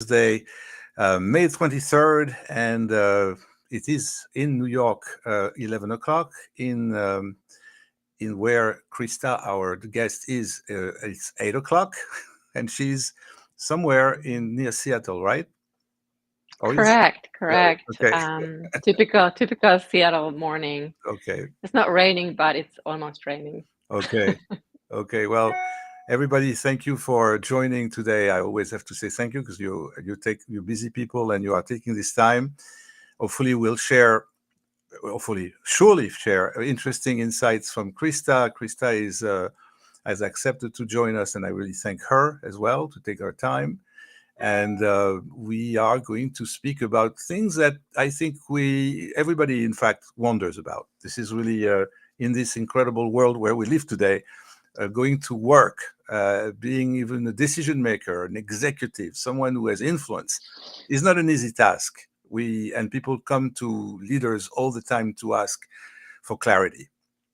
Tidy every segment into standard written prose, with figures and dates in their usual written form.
Thursday, May 23rd, and it is in New York, 11 o'clock. In where Krista, our guest, is, it's 8 o'clock, and she's somewhere in near Seattle, right? Or is Correct, right? correct. Okay, Typical Seattle morning. okay, It's not raining, but it's almost raining. okay, okay. Well, everybody, thank you for joining today. I always have to say thank you because you're busy people and you are taking this time. Hopefully, surely share interesting insights from Krista. Krista has accepted to join us, and I really thank her as well to take her time. And we are going to speak about things that I think everybody, in fact, wonders about. This is really in this incredible world where we live today, going to work, being even a decision maker, an executive, someone who has influence, is not an easy task. And people come to leaders all the time to ask for clarity,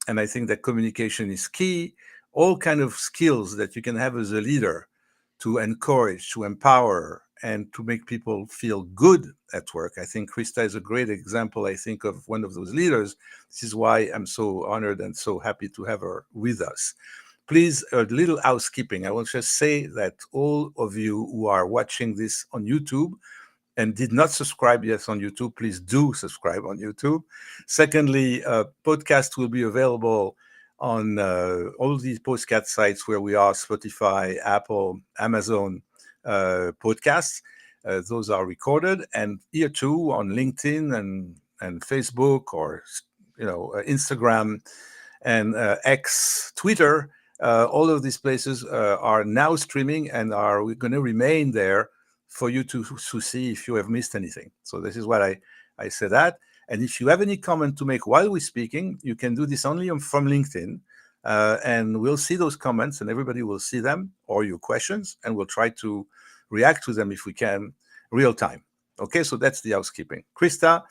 and I think that communication is key. All kind of skills that you can have as a leader to encourage, to empower, and to make people feel good at work. I think Krista is a great example, I think, of one of those leaders. This is why I'm so honored and so happy to have her with us. Please, a little housekeeping. I will just say that all of you who are watching this on YouTube and did not subscribe yet on YouTube, please do subscribe on YouTube. Secondly, podcast will be available on all these podcast sites where we are: Spotify, Apple, Amazon podcasts. Those are recorded, and here too on LinkedIn and Facebook, or Instagram and X, Twitter. All of these places are now streaming and are going to remain there for you to see if you have missed anything. So this is what I say that. And if you have any comment to make while we're speaking, you can do this only from LinkedIn. And we'll see those comments and everybody will see them, or your questions, and we'll try to react to them if we can real time. Okay, so that's the housekeeping. Krista,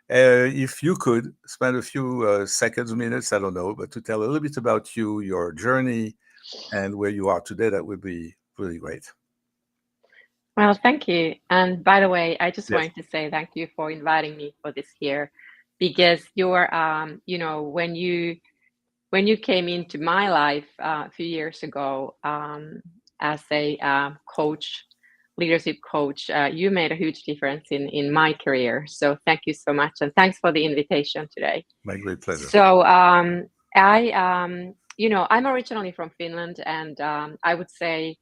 if you could spend a few seconds, minutes, I don't know, but to tell a little bit about you, your journey, and where you are today, that would be really great. Well, thank you. And by the way, I just Yes. wanted to say thank you for inviting me for this here, because you're, when you came into my life a few years ago as a coach, leadership coach, you made a huge difference in my career. So thank you so much, and thanks for the invitation today. My great pleasure. So I'm originally from Finland, and I would say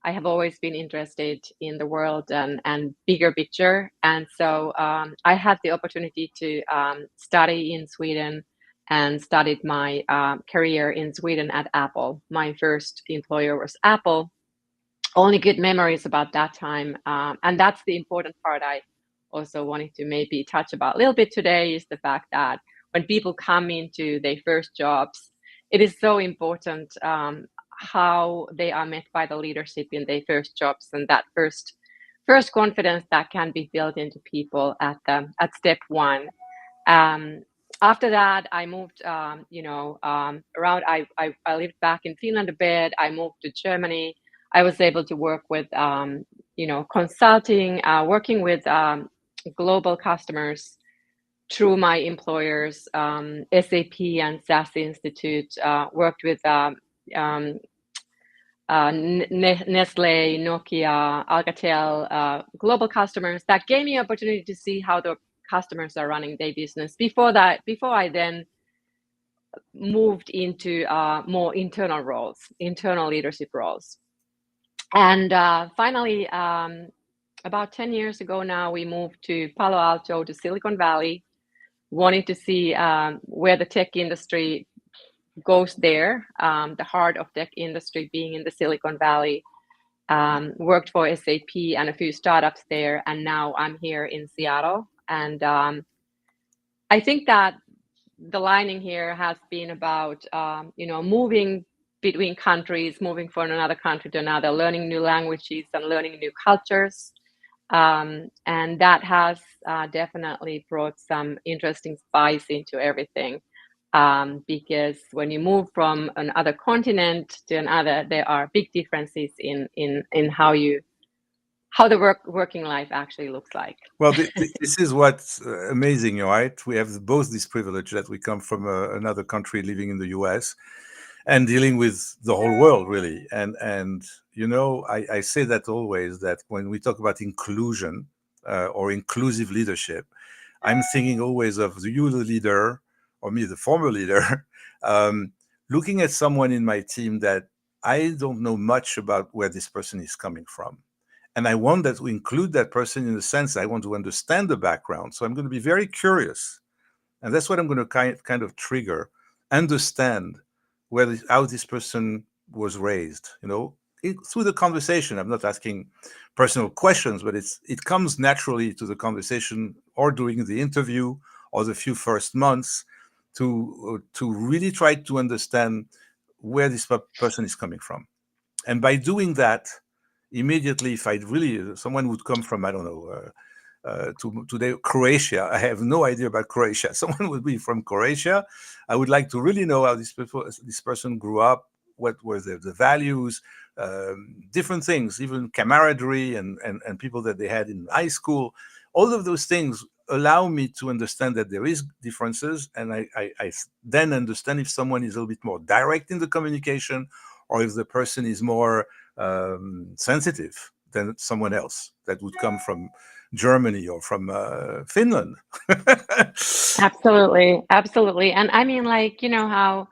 I have always been interested in the world and bigger picture. And so I had the opportunity to study in Sweden and studied my career in Sweden at Apple. My first employer was Apple. Only good memories about that time. And that's the important part I also wanted to maybe touch about a little bit today, is the fact that when people come into their first jobs, it is so important how they are met by the leadership in their first jobs, and that first confidence that can be built into people at step one. Um, After that, I moved, around. I lived back in Finland a bit. I moved to Germany. I was able to work with, consulting, working with global customers through my employers, SAP and SAS Institute, worked with um, Nestle, Nokia, Alcatel, global customers. That gave me opportunity to see how the customers are running their business. Before I then moved into more internal roles, internal leadership roles. And finally, about 10 years ago now, we moved to Palo Alto, to Silicon Valley, wanting to see where the tech industry goes there, the heart of tech industry being in the Silicon Valley. Worked for SAP and a few startups there, and now I'm here in Seattle. And I think that the lining here has been about moving between countries, moving from another country to another, learning new languages and learning new cultures. And that has definitely brought some interesting spice into everything. Because when you move from another continent to another, there are big differences in how you how the working life actually looks like. Well, this is what's amazing, right? We have both this privilege that we come from another country, living in the U.S. and dealing with the whole world, really. And I say that always, that when we talk about inclusion or inclusive leadership, I'm thinking always of you, the leader, or me, the former leader, um, looking at someone in my team that I don't know much about where this person is coming from. And I want that to include that person in the sense I want to understand the background. So I'm going to be very curious. And that's what I'm going to kind of trigger, understand how this person was raised, through the conversation. I'm not asking personal questions, but it comes naturally to the conversation or during the interview or the few first months to really try to understand where this person is coming from. And by doing that, immediately, if I really, someone would come from, I don't know, to today, Croatia. I have no idea about Croatia. Someone would be from Croatia. I would like to really know how this person grew up, what were the values, different things, even camaraderie and people that they had in high school. All of those things allow me to understand that there is differences, and I then understand if someone is a little bit more direct in the communication, or if the person is more sensitive than someone else that would come from Germany or from Finland. Absolutely, absolutely. And I mean, like, how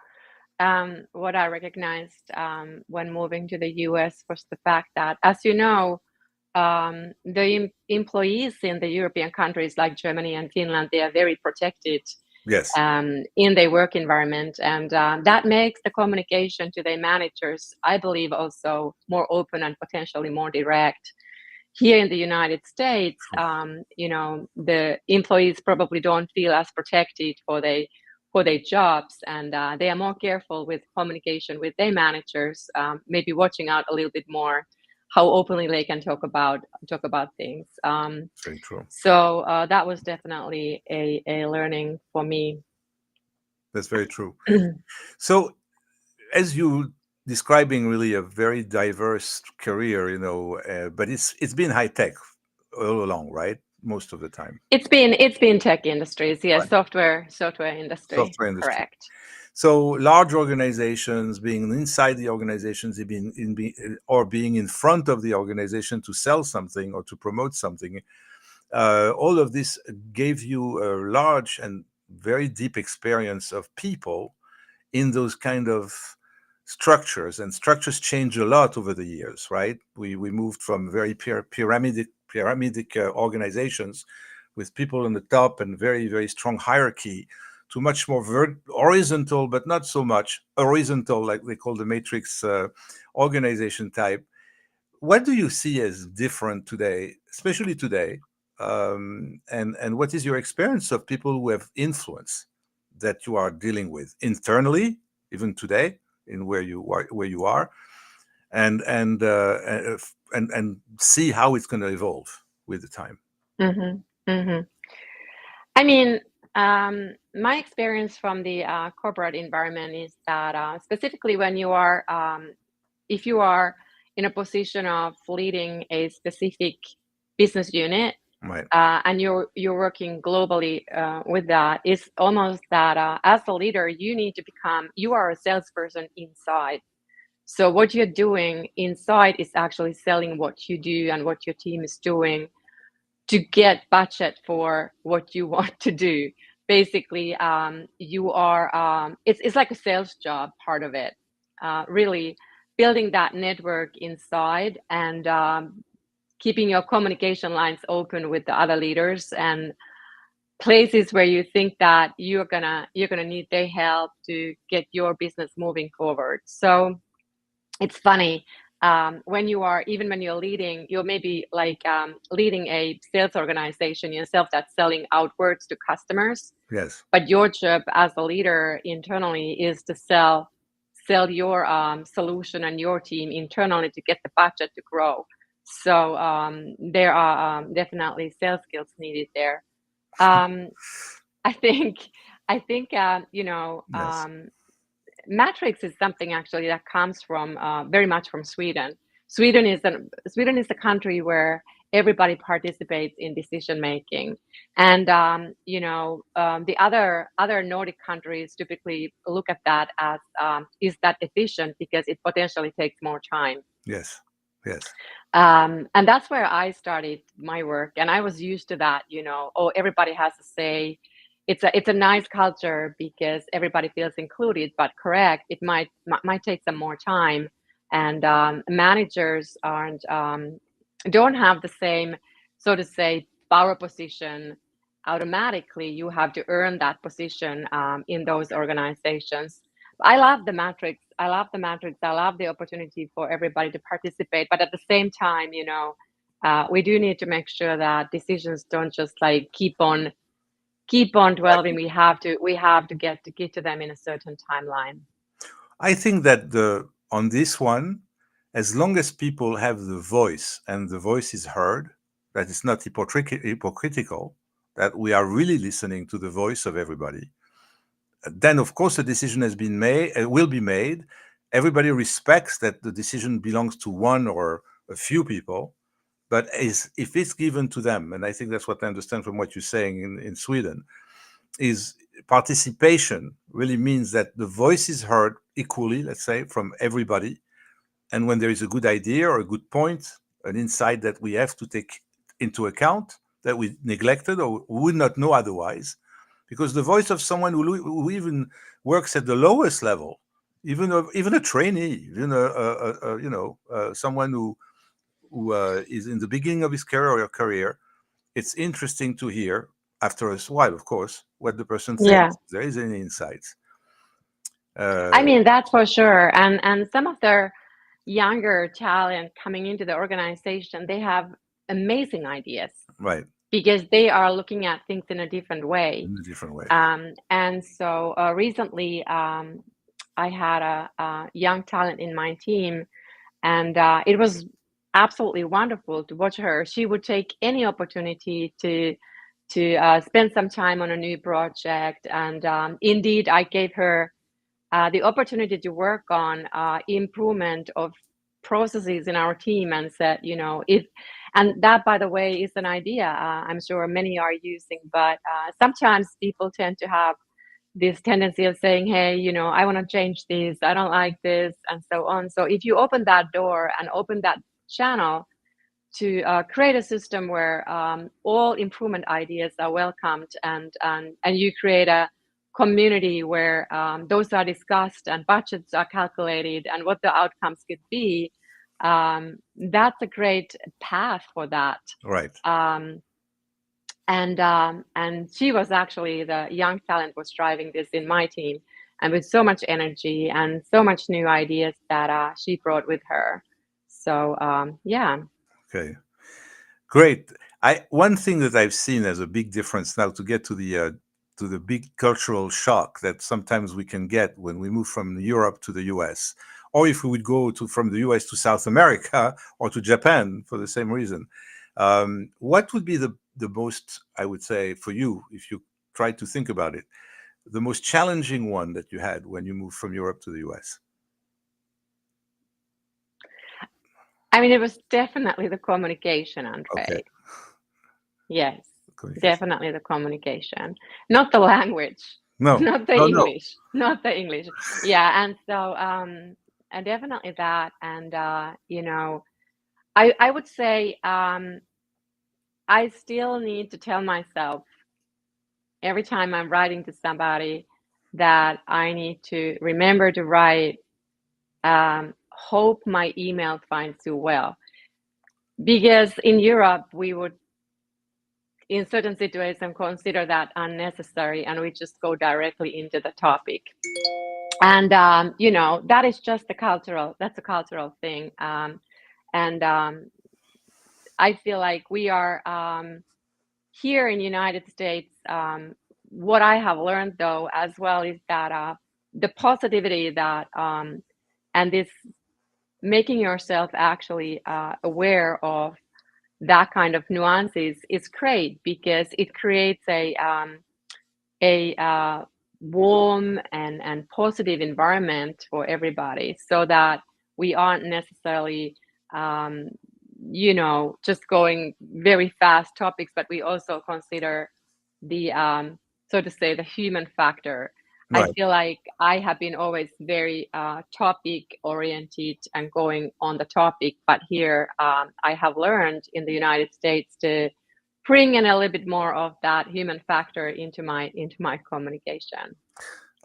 what I recognized when moving to the US was the fact that, as you know, the employees in the European countries like Germany and Finland, they are very protected Yes. In their work environment. And that makes the communication to their managers, I believe, also more open and potentially more direct. Here in the United States, the employees probably don't feel as protected for their jobs, and they are more careful with communication with their managers, maybe watching out a little bit more how openly they can talk about things. Very true. So that was definitely a learning for me. That's very true. So, as you describing really a very diverse career, but it's been high tech all along, right? Most of the time. It's been tech industries, yes, Right. software industry, Software industry. correct. So large organizations, being inside the organizations, or being in front of the organization to sell something or to promote something, all of this gave you a large and very deep experience of people in those kind of structures. And structures change a lot over the years, right? We moved from very pyramidic organizations with people on the top and very, very strong hierarchy to much more horizontal, but not so much horizontal, like they call the matrix organization type. What do you see as different today, especially today? And what is your experience of people who have influence that you are dealing with internally, even today, in where you are, and see how it's going to evolve with the time? Hmm. Hmm. I mean, my experience from the corporate environment is that specifically when you are, if you are in a position of leading a specific business unit, Right. and you're working globally with that, it's almost that as a leader, you are a salesperson inside. So what you're doing inside is actually selling what you do and what your team is doing to get budget for what you want to do. Basically, you are it's like a sales job, part of it. Really building that network inside and keeping your communication lines open with the other leaders and places where you think that you're gonna need their help to get your business moving forward. So it's funny, when you're leading, you're maybe like leading a sales organization yourself that's selling outwards to customers, Yes. but your job as a leader internally is to sell your solution and your team internally to get the budget to grow. So there are definitely sales skills needed there. um, I think I think Yes. Matrix is something actually that comes from very much from Sweden. Sweden is a country where everybody participates in decision making, and the other Nordic countries typically look at that as is that efficient because it potentially takes more time. Yes. Yes. And that's where I started my work, and I was used to that. Oh, everybody has to say. It's a nice culture because everybody feels included, but correct, it might take some more time, and managers don't have the same, so to say, power position automatically. You have to earn that position in those organizations. I love the matrix. I love the matrix. I love the opportunity for everybody to participate. But at the same time, we do need to make sure that decisions don't just like keep on dwelling. We have to get to them in a certain timeline. I think that on this one, as long as people have the voice and the voice is heard, that it's not hypocritical, that we are really listening to the voice of everybody, then of course a decision has been made, will be made. Everybody respects that the decision belongs to one or a few people, but if it's given to them, and I think that's what I understand from what you're saying in Sweden, is participation really means that the voice is heard equally, let's say, from everybody. And when there is a good idea or a good point, an insight that we have to take into account that we neglected or would not know otherwise, because the voice of someone who even works at the lowest level, even a trainee, someone who is in the beginning of his career, it's interesting to hear after a while, of course, what the person Yeah. thinks. There is any insights. I mean, that's for sure. And some of their younger talent coming into the organization, they have amazing ideas Right. because they are looking at things in a different way. In a different way. And so recently, I had a young talent in my team, and it was absolutely wonderful to watch her. She would take any opportunity to spend some time on a new project, and indeed, I gave her the opportunity to work on improvement of processes in our team, and said, and that, by the way, is an idea I'm sure many are using, but sometimes people tend to have this tendency of saying, hey, I want to change this, I don't like this, and so on. So if you open that door and open that channel to create a system where all improvement ideas are welcomed, and you create a community where those are discussed and budgets are calculated and what the outcomes could be, that's a great path for that. Right. And she was actually, the young talent was driving this in my team, and with so much energy and so much new ideas that she brought with her. So yeah. Okay. Great. One thing that I've seen as a big difference now, to get to the big cultural shock that sometimes we can get when we move from Europe to the US, or if we would go from the US to South America or to Japan for the same reason. What would be the most, I would say, for you, if you try to think about it, the most challenging one that you had when you moved from Europe to the US? I mean, it was definitely the communication, André. Okay. Yes, Communication. definitely the communication, not the language, No, not the no, English, not the English. Yeah, and so and definitely that, and I would say I still need to tell myself every time I'm writing to somebody that I need to remember to write, hope my email finds you well. Because in Europe, we would, in certain situations, consider that unnecessary, and we just go directly into the topic. And that is just that's a cultural thing. And I feel like we are here in the United States. What I have learned, though, as well, is that the positivity that and this making yourself actually aware of that kind of nuances is great, because it creates a warm and positive environment for everybody, so that we aren't necessarily just going very fast topics, but we also consider the so to say the human factor. I Right. feel like I have been always very topic oriented and going on the topic, but here I have learned in the United States to bring in a little bit more of that human factor into my communication.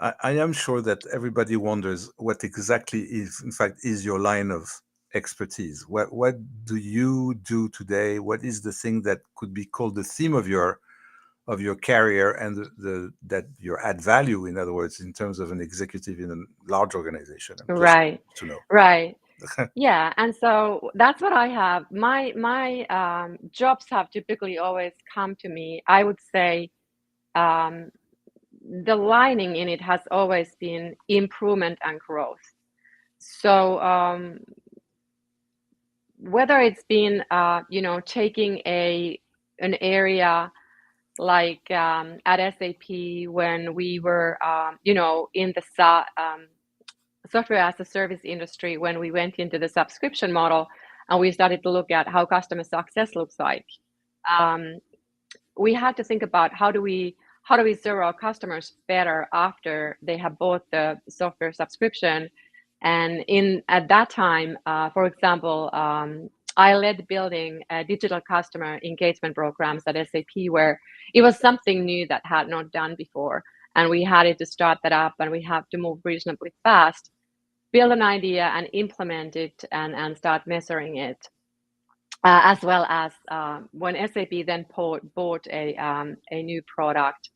I am sure that everybody wonders what exactly is, in fact, is your line of expertise. What do you do today? What is the thing that could be called the theme of your career, and that you add value, in other words, in terms of an executive in a large organization? I'm just Right, to know. right. Yeah, and so that's what I have. My jobs have typically always come to me. I would say um, the lining in it has always been improvement and growth. So whether it's been taking an area like at SAP when we were in the software as a service industry, when we went into the subscription model and we started to look at how customer success looks like. Um, we had to think about how do we serve our customers better after they have bought the software subscription. And in at that time, for example, I led building digital customer engagement programs at SAP, where it was something new that had not done before, and we had to start that up, and we have to move reasonably fast, build an idea and implement it, and start measuring it. As well as when SAP then bought a new product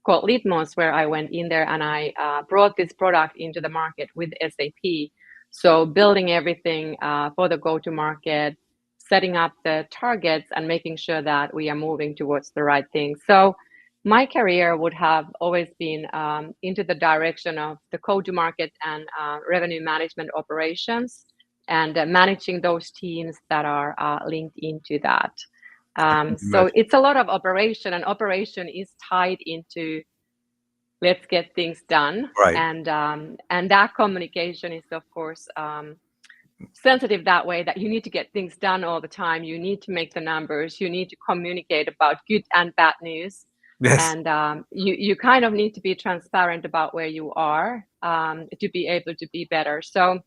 called Litmos, where I went in there and I brought this product into the market with SAP. So building everything for the go-to-market, setting up the targets, and making sure that we are moving towards the right thing. So my career would have always been into the direction of the go-to-market and revenue management operations, and managing those teams that are linked into that. So Imagine. it's a lot of operation, and operation is tied into let's get things done, Right. and that communication is of course sensitive that way, that you need to get things done all the time. You need to make the numbers. You need to communicate about good and bad news, Yes. and you kind of need to be transparent about where you are to be able to be better. So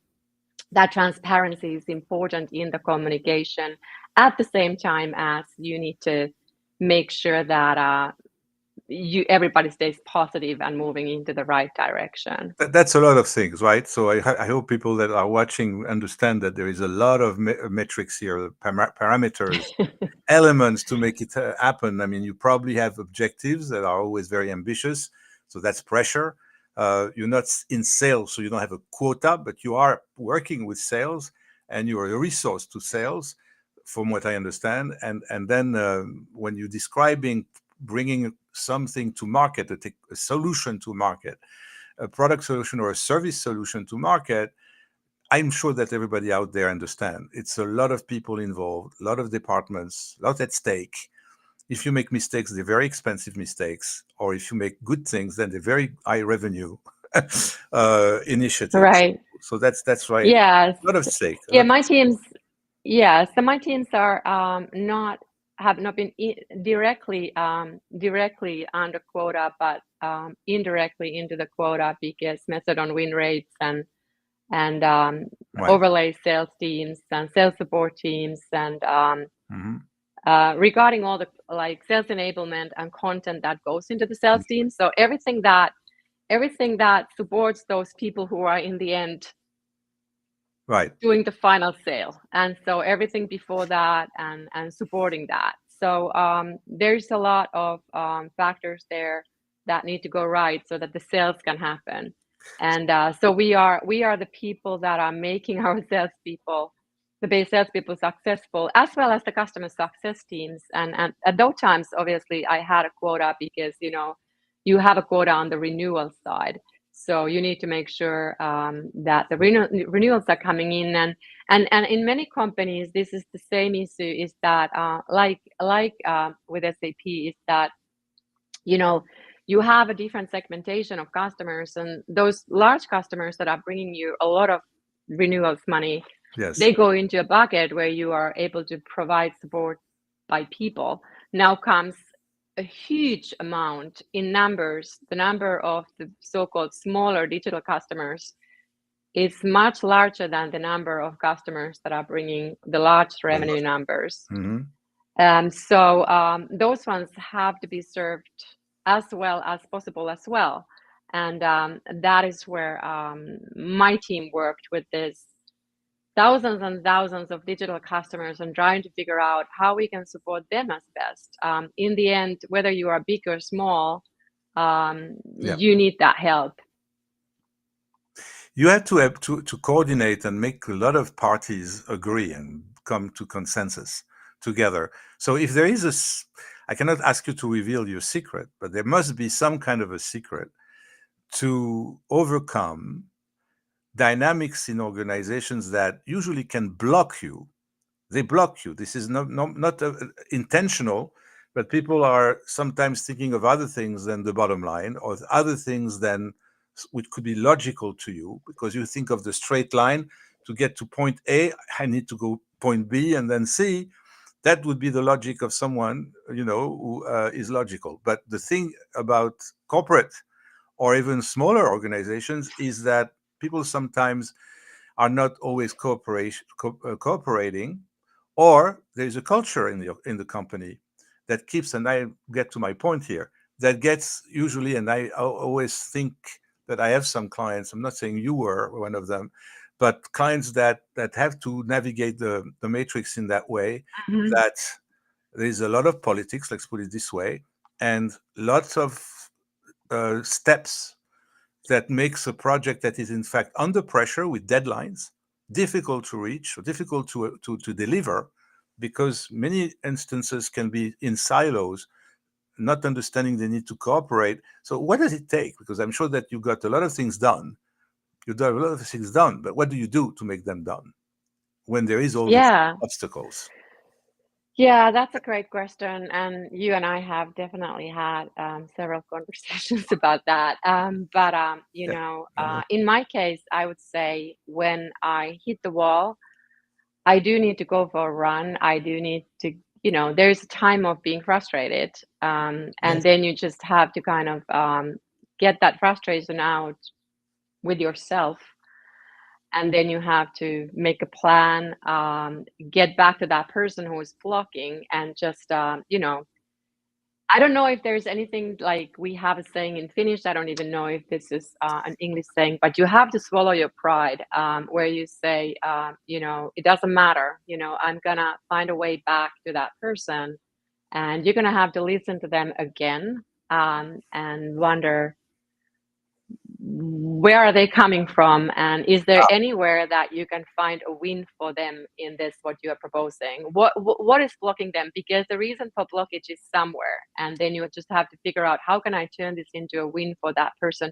that transparency is important in the communication, at the same time as you need to make sure that everybody stays positive and moving into the right direction. That's a lot of things, right? So I hope people that are watching understand that there is a lot of metrics here, parameters, elements to make it happen. I mean, you probably have objectives that are always very ambitious, so that's pressure. You're not in sales, so you don't have a quota, but you are working with sales, and you are a resource to sales, from what I understand. And then when you're describing bringing something to market, a solution to market, a product solution or a service solution to market, I'm sure that everybody out there understand. It's a lot of people involved, a lot of departments, a lot at stake. If you make mistakes, they're very expensive mistakes, or if you make good things, then they're very high revenue initiatives. Right. So that's right. Yes. A lot of stake. A Yeah, lot of my stake. teams. Yeah, so my teams are not have not been directly under quota, but indirectly into the quota, because measured on win rates and Right. overlay sales teams and sales support teams, and Hmm. regarding all the like sales enablement and content that goes into the sales team. So everything that supports those people who are in the end Right. doing the final sale, and so everything before that and supporting that. So there's a lot of factors there that need to go right so that the sales can happen. And so we are the people that are making our salespeople, the base salespeople, successful, as well as the customer success teams. And at those times, obviously, I had a quota, because you have a quota on the renewal side. So you need to make sure that the renewals are coming in, and in many companies, this is the same issue. Is that with SAP, is that you have a different segmentation of customers, and those large customers that are bringing you a lot of renewals money Yes. They go into a bucket where you are able to provide support by people. Now comes a huge amount in numbers. The number of the so-called smaller digital customers is much larger than the number of customers that are bringing the large revenue numbers. So those ones have to be served as well as possible as well. And that is where my team worked with this thousands and thousands of digital customers and trying to figure out how we can support them as best. In the end, whether you are big or small, you need that help. You have to coordinate and make a lot of parties agree and come to consensus together. So if there is I cannot ask you to reveal your secret, but there must be some kind of a secret to overcome dynamics in organizations that usually can block you. They block you. This is not intentional, but people are sometimes thinking of other things than the bottom line, or other things than which could be logical to you, because you think of the straight line to get to point A, I need to go point B and then C. That would be the logic of someone, who is logical. But the thing about corporate or even smaller organizations is that people sometimes are not always cooperating, or there's a culture in the company that keeps, and I get to my point here, that gets usually, and I always think that I have some clients, I'm not saying you were one of them, but clients that have to navigate the matrix in that way, that there's a lot of politics, let's put it this way, and lots of steps that makes a project that is in fact under pressure with deadlines, difficult to reach or difficult to deliver, because many instances can be in silos, not understanding the need to cooperate. So what does it take? Because I'm sure that you got a lot of things done. You got a lot of things done, but what do you do to make them done when there is all these obstacles? Yeah, that's a great question. And you and I have definitely had several conversations about that. In my case, I would say when I hit the wall, I do need to go for a run. I do need to, there's a time of being frustrated. And then you just have to kind of get that frustration out with yourself. And then you have to make a plan, get back to that person who is blocking, and just, I don't know if there's anything like we have a saying in Finnish. I don't even know if this is an English saying, but you have to swallow your pride, where you say, it doesn't matter, I'm gonna find a way back to that person, and you're gonna have to listen to them again, and wonder, where are they coming from, and is there anywhere that you can find a win for them in this, what you are proposing? What is blocking them? Because the reason for blockage is somewhere, and then you just have to figure out, how can I turn this into a win for that person?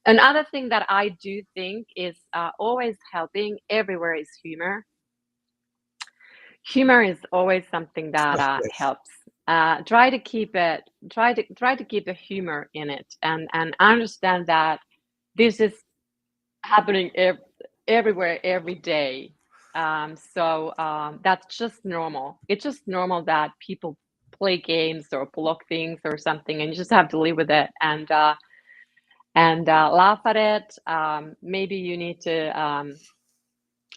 Another thing that I do think is always helping everywhere is humor. Humor is always something that helps. Try to keep the humor in it, and understand that this is happening everywhere, every day. That's just normal. It's just normal that people play games or block things or something, and you just have to live with it and laugh at it. Maybe you need to,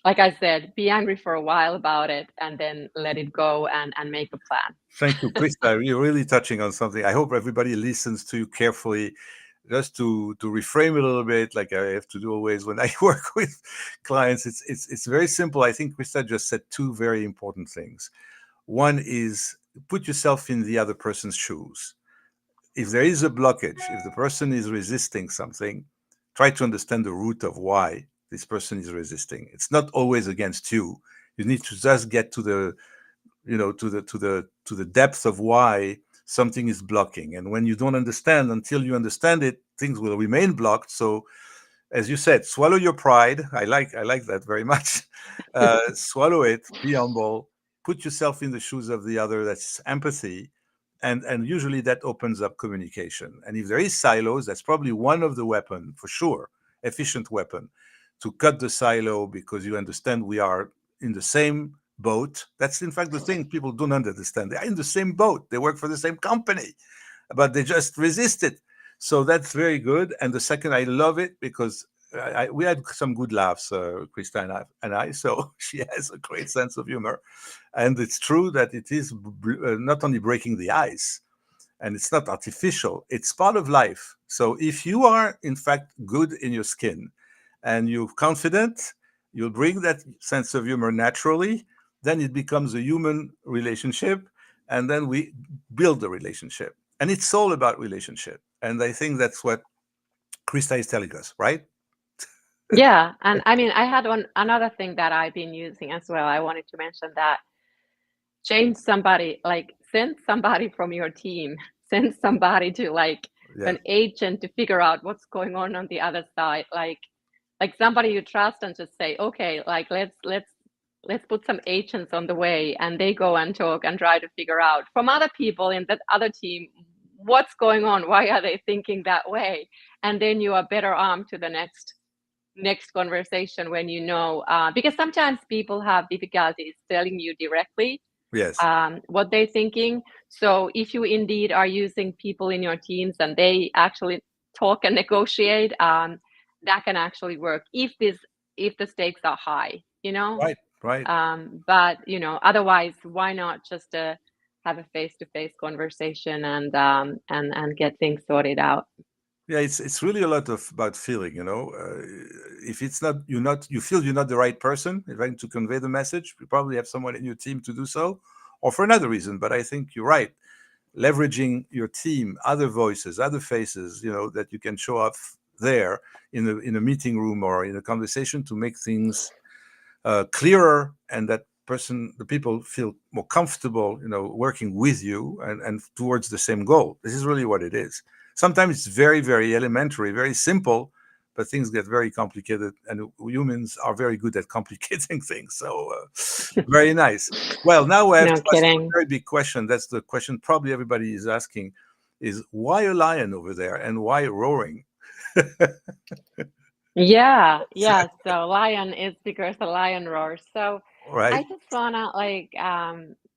like I said, be angry for a while about it, and then let it go and make a plan. Thank you, Krista. You're really touching on something. I hope everybody listens to you carefully, just to reframe it a little bit, like I have to do always when I work with clients. It's very simple. I think Krista just said two very important things. One is put yourself in the other person's shoes. If there is a blockage, if the person is resisting something, try to understand the root of why this person is resisting. It's not always against you. You need to just get to the to the depth of why something is blocking. And when you don't understand, until you understand it, things will remain blocked. So, as you said, swallow your pride. I like that very much. Swallow it. Be humble. Put yourself in the shoes of the other. That's empathy, and usually that opens up communication. And if there is silos, that's probably one of the weapon for sure, efficient weapon, to cut the silo, because you understand we are in the same boat. That's in fact the thing people don't understand. They are in the same boat. They work for the same company, but they just resist it. So that's very good. And the second, I love it because we had some good laughs, Krista and I. So she has a great sense of humor, and it's true that it is not only breaking the ice, and it's not artificial. It's part of life. So if you are in fact good in your skin, and you're confident, you'll bring that sense of humor naturally. Then it becomes a human relationship, and then we build the relationship. And it's all about relationship. And I think that's what Krista is telling us, right? Yeah, and I mean, I had another thing that I've been using as well. I wanted to mention that change somebody, like send somebody from your team, send somebody to like Yeah. an agent to figure out what's going on the other side, like somebody you trust, and just say, okay, like let's put some agents on the way, and they go and talk and try to figure out from other people in that other team what's going on, why are they thinking that way, and then you are better armed to the next conversation when you know, because sometimes people have difficulties telling you directly Yes. what they're thinking. So if you indeed are using people in your teams and they actually talk and negotiate, that can actually work if the stakes are high, you know. Right. Right. But you know, otherwise, why not just have a face-to-face conversation and get things sorted out? Yeah, it's really a lot of about feeling, you know. If it's not you feel you're not the right person trying to convey the message, you probably have someone in your team to do so, or for another reason. But I think you're right. Leveraging your team, other voices, other faces, you know, that you can show up there in a meeting room or in a conversation to make things clearer, and that the people feel more comfortable, you know, working with you and towards the same goal. This is really what it is. Sometimes it's very, very elementary, very simple, but things get very complicated, and humans are very good at complicating things. So very nice. Well, now we have No to ask you a kidding. very big question. That's the question probably everybody is asking: is why a lion over there and why roaring? Yeah, yeah. So lion is because the lion roars. So I Right? just wanna like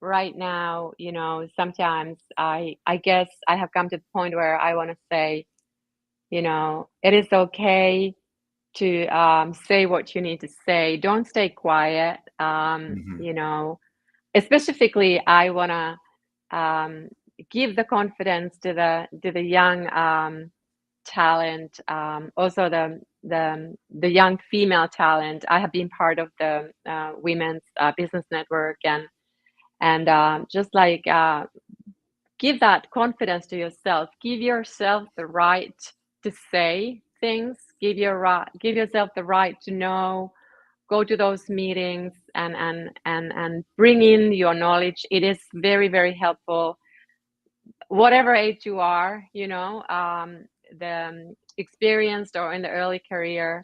right now, you know, sometimes I guess I have come to the point where I want to say, you know, it is okay to say what you need to say. Don't stay quiet. Hmm. You know, specifically, I wanna um, give the confidence to the young talent, also the young female talent. I have been part of the women's business network, and just like give that confidence to yourself. Give yourself the right to say things. Give yourself the right to know. Go to those meetings and bring in your knowledge. It is very, very helpful whatever age you are, you know, the experienced or in the early career,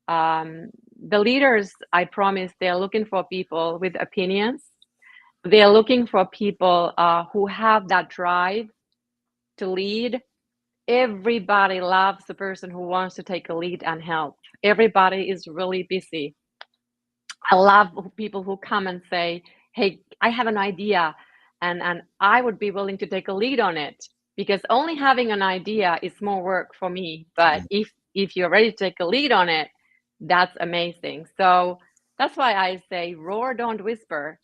the leaders, I promise, they're looking for people with opinions. They're looking for people who have that drive to lead. Everybody loves the person who wants to take a lead and help. Everybody is really busy. I love people who come and say, "Hey, I have an idea, and I would be willing to take a lead on it." Because only having an idea is more work for me. But if you're ready to take a lead on it, that's amazing. So that's why I say, roar, don't whisper.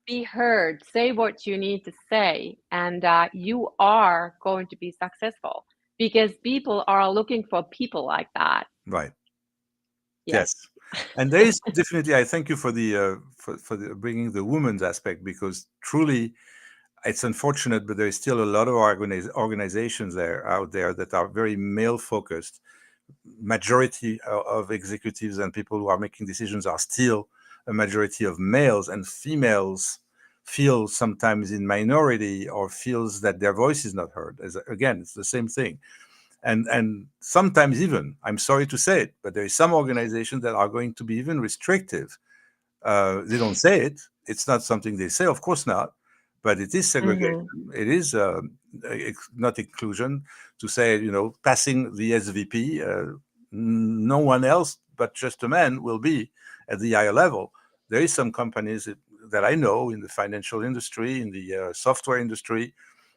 Be heard. Say what you need to say, and you are going to be successful because people are looking for people like that. Right. Yes. Yes. And there is definitely, I thank you for the bringing the women's aspect, because truly it's unfortunate, but there is still a lot of organizations out there that are very male focused. Majority of executives and people who are making decisions are still a majority of males, and females feel sometimes in minority or feels that their voice is not heard. Again, it's the same thing. And sometimes even, I'm sorry to say it, but there is some organizations that are going to be even restrictive. They don't say it. It's not something they say, of course not, but it is segregation. Hmm. It is not inclusion to say, you know, passing the SVP, no one else but just a man will be at the higher level. there is some companies that I know in the financial industry, in the software industry,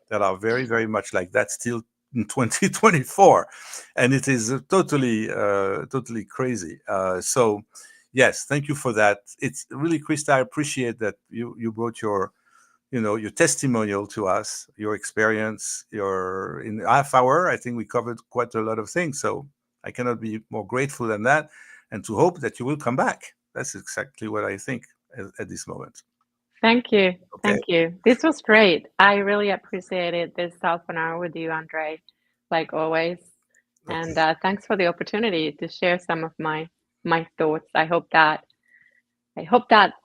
that are very, very much like that still in 2024, and it is totally crazy. So, yes, thank you for that. It's really, Krista, I appreciate that you brought your your testimonial to us, your experience, your in half hour. I think we covered quite a lot of things, so I cannot be more grateful than that, and to hope that you will come back. That's exactly what I think at this moment. Thank you. Okay. Thank you. This was great. I really appreciated this half an hour with you, André, like always. Okay. And thanks for the opportunity to share some of my thoughts. I hope that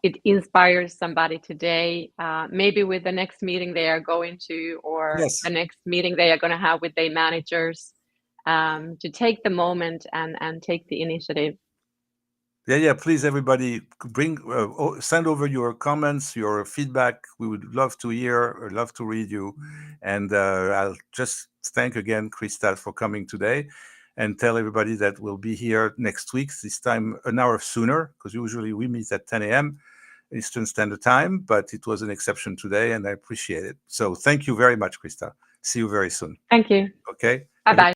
it inspires somebody today, maybe with the next meeting they are going to, or Yes. the next meeting they are going to have with their managers, to take the moment and take the initiative. Yeah. Please, everybody, send over your comments, your feedback. We would love to hear or love to read you. And I'll just thank again Krista for coming today, and tell everybody that we'll be here next week, this time an hour sooner, because usually we meet at 10 a.m. Eastern Standard Time, but it was an exception today, and I appreciate it. So thank you very much, Krista. See you very soon. Thank you. Okay. Bye bye.